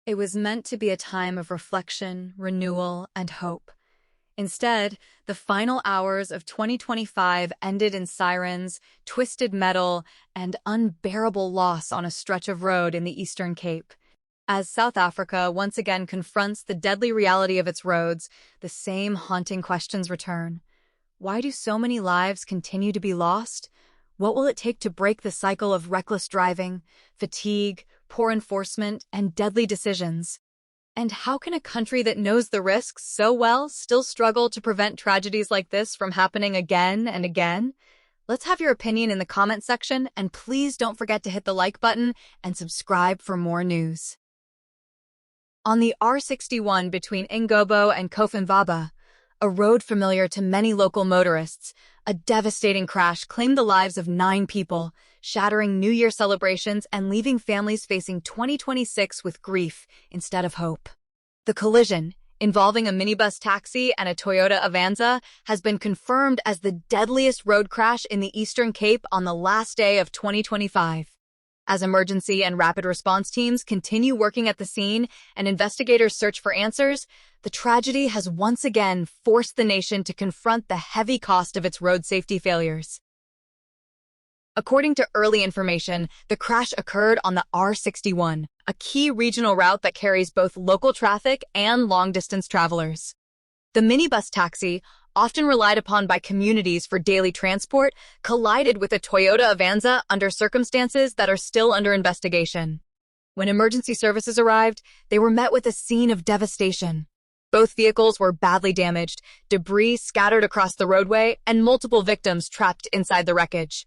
It was meant to be a time of reflection, renewal, and hope. Instead, the final hours of 2025 ended in sirens, twisted metal, and unbearable loss on a stretch of road in the Eastern Cape. As South Africa once again confronts the deadly reality of its roads, the same haunting questions return. Why do so many lives continue to be lost? What will it take to break the cycle of reckless driving, fatigue, poor enforcement, and deadly decisions? And how can a country that knows the risks so well still struggle to prevent tragedies like this from happening again and again? Let's have your opinion in the comment section, and please don't forget to hit the like button and subscribe for more news. On the R61 between Engcobo and Cofimvaba, a road familiar to many local motorists, a devastating crash claimed the lives of 9 people, shattering New Year celebrations and leaving families facing 2026 with grief instead of hope. The collision, involving a minibus taxi and a Toyota Avanza, has been confirmed as the deadliest road crash in the Eastern Cape on the last day of 2025. As emergency and rapid response teams continue working at the scene and investigators search for answers, the tragedy has once again forced the nation to confront the heavy cost of its road safety failures. According to early information, the crash occurred on the R61, a key regional route that carries both local traffic and long-distance travelers. The minibus taxi, often relied upon by communities for daily transport, collided with a Toyota Avanza under circumstances that are still under investigation. When emergency services arrived, they were met with a scene of devastation. Both vehicles were badly damaged, debris scattered across the roadway, and multiple victims trapped inside the wreckage.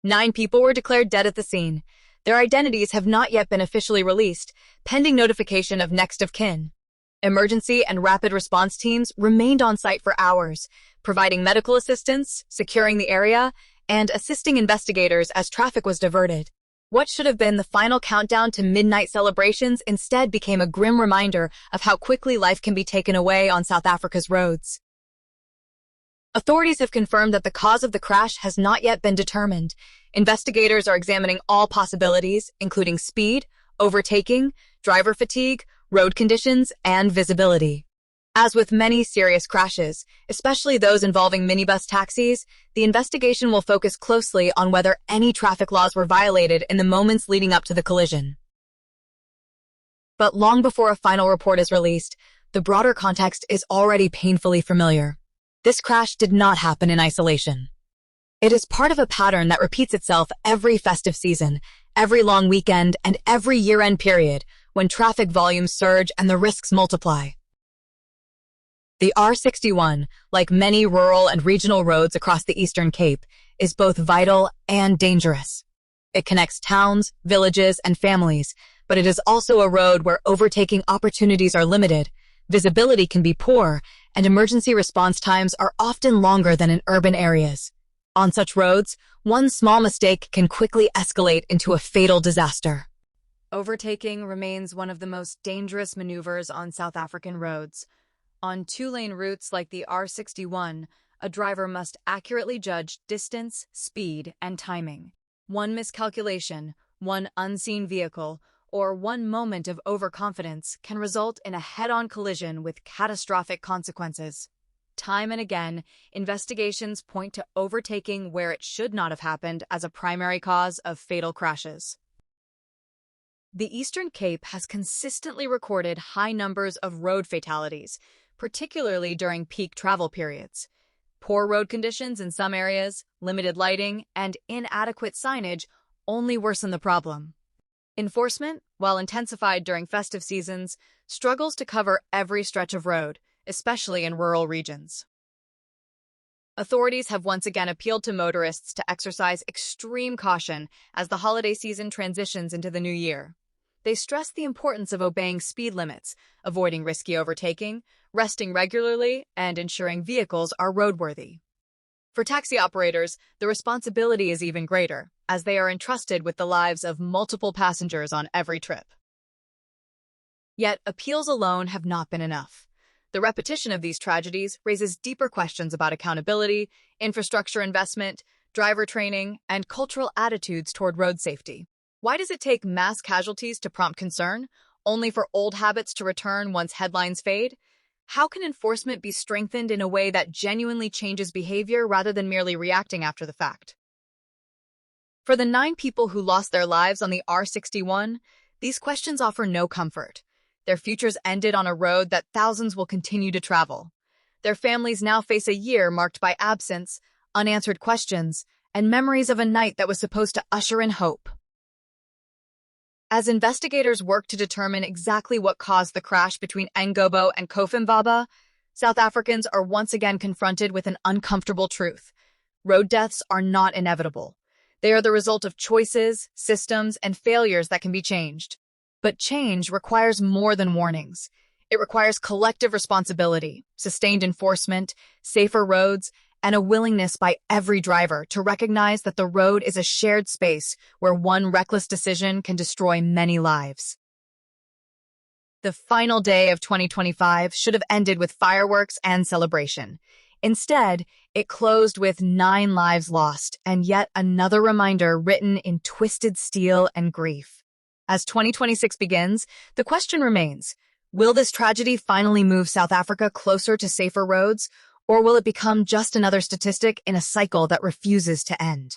9 people were declared dead at the scene. Their identities have not yet been officially released, pending notification of next of kin. Emergency and rapid response teams remained on site for hours, providing medical assistance, securing the area, and assisting investigators as traffic was diverted. What should have been the final countdown to midnight celebrations instead became a grim reminder of how quickly life can be taken away on South Africa's roads. Authorities have confirmed that the cause of the crash has not yet been determined. Investigators are examining all possibilities, including speed, overtaking, driver fatigue, road conditions, and visibility. As with many serious crashes, especially those involving minibus taxis, the investigation will focus closely on whether any traffic laws were violated in the moments leading up to the collision. But long before a final report is released, the broader context is already painfully familiar. This crash did not happen in isolation. It is part of a pattern that repeats itself every festive season, every long weekend, and every year-end period, when traffic volumes surge and the risks multiply. The R61, like many rural and regional roads across the Eastern Cape, is both vital and dangerous. It connects towns, villages, and families, but it is also a road where overtaking opportunities are limited, visibility can be poor, and emergency response times are often longer than in urban areas. On such roads, one small mistake can quickly escalate into a fatal disaster. Overtaking remains one of the most dangerous maneuvers on South African roads. On 2-lane routes like the R61, a driver must accurately judge distance, speed, and timing. One miscalculation, one unseen vehicle, or one moment of overconfidence can result in a head-on collision with catastrophic consequences. Time and again, investigations point to overtaking where it should not have happened as a primary cause of fatal crashes. The Eastern Cape has consistently recorded high numbers of road fatalities, particularly during peak travel periods. Poor road conditions in some areas, limited lighting, and inadequate signage only worsen the problem. Enforcement, while intensified during festive seasons, struggles to cover every stretch of road, especially in rural regions. Authorities have once again appealed to motorists to exercise extreme caution as the holiday season transitions into the new year. They stress the importance of obeying speed limits, avoiding risky overtaking, resting regularly, and ensuring vehicles are roadworthy. For taxi operators, the responsibility is even greater, as they are entrusted with the lives of multiple passengers on every trip. Yet, appeals alone have not been enough. The repetition of these tragedies raises deeper questions about accountability, infrastructure investment, driver training, and cultural attitudes toward road safety. Why does it take mass casualties to prompt concern? only for old habits to return once headlines fade? How can enforcement be strengthened in a way that genuinely changes behavior rather than merely reacting after the fact? For the 9 people who lost their lives on the R61, these questions offer no comfort. Their futures ended on a road that thousands will continue to travel. Their families now face a year marked by absence, unanswered questions, and memories of a night that was supposed to usher in hope. As investigators work to determine exactly what caused the crash between Engcobo and Cofimvaba, South Africans are once again confronted with an uncomfortable truth. Road deaths are not inevitable. They are the result of choices, systems, and failures that can be changed. But change requires more than warnings. It requires collective responsibility, sustained enforcement, safer roads, and a willingness by every driver to recognize that the road is a shared space where one reckless decision can destroy many lives. The final day of 2025 should have ended with fireworks and celebration. Instead, it closed with 9 lives lost and yet another reminder written in twisted steel and grief. As 2026 begins, the question remains, will this tragedy finally move South Africa closer to safer roads, or will it become just another statistic in a cycle that refuses to end?